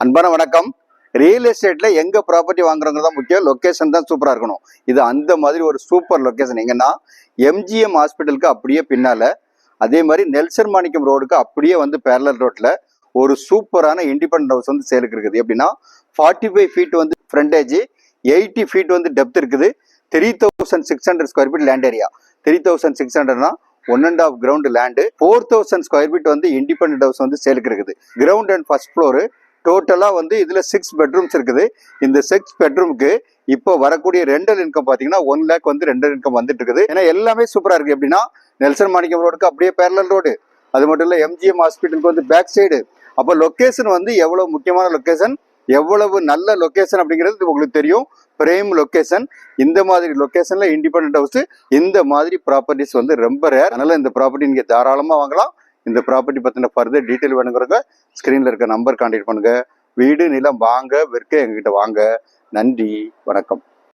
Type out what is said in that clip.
அன்பான வணக்கம். ரியல் எஸ்டேட்ல எங்க ப்ராப்பர்ட்டி வாங்குறவங்க தான் முக்கியம். லொக்கேஷன் தான் சூப்பரா இருக்கணும். இது அந்த மாதிரி ஒரு சூப்பர் லொக்கேஷன் எங்கன்னா எம்ஜிஎம் ஹாஸ்பிட்டலுக்கு அப்படியே பின்னால, அதே மாதிரி நெல்சன் மாணிக்கம் ரோடுக்கு அப்படியே வந்து பேரலல் ரோட்ல ஒரு சூப்பரான இண்டிபெண்டன்ட் ஹவுஸ் வந்து சேலுக்கு இருக்குது. எப்படின்னா 45 ஃபீட் வந்து ஃப்ரண்டேஜ், 80 ஃபீட் வந்து டெப்த் இருக்குது. 3600 ஸ்கொயர் ஃபீட் லேண்ட் ஏரியா. 3600னா 1.5 கிரவுண்ட் லேண்டு. 4000 ஸ்கொயர் ஃபீட் வந்து இண்டிபெண்டன்ட் ஹவுஸ் வந்து சேலுக்கு இருக்குது. கிரவுண்ட் அண்ட் ஃபர்ஸ்ட் ஃப்ளோரு டோட்டலா வந்து இதுல 6 பெட்ரூம்ஸ் இருக்குது. இந்த 6 பெட்ரூமுக்கு இப்போ வரக்கூடிய ரெண்டல் இன்கம் பாத்தீங்கன்னா 1 லேக் வந்து ரெண்டல் இன்கம் வந்துட்டு இருக்குது. ஏன்னா எல்லாமே சூப்பரா இருக்கு. எப்படின்னா நெல்சன் மாணிக்கம் ரோடுக்கு அப்படியே பேரலல் ரோடு, அது மட்டும் இல்ல எம்ஜிஎம் ஹாஸ்பிட்டலுக்கு வந்து பேக் சைடு. அப்போ லொக்கேஷன் வந்து எவ்வளவு முக்கியமான லொக்கேஷன், எவ்வளவு நல்ல லொக்கேஷன் அப்படிங்கிறது உங்களுக்கு தெரியும். Frame location. இந்த மாதிரி லொக்கேஷன்ல இண்டிபெண்டன்ட் ஹவுஸ், இந்த மாதிரி ப்ராப்பர்ட்டிஸ் வந்து ரொம்ப ரேர். அதனால இந்த ப்ராப்பர்ட்டி நீங்க தாராளமா வாங்கலாம். இந்த ப்ராப்பர்ட்டி பத்தின ஃபர்தர் டீட்டெயில் வேணுங்கிறவங்க ஸ்கிரீன்ல இருக்க நம்பர் கான்டாக்ட் பண்ணுங்க. வீடு நிலம் வாங்க விற்க எங்ககிட்ட வாங்க. நன்றி, வணக்கம்.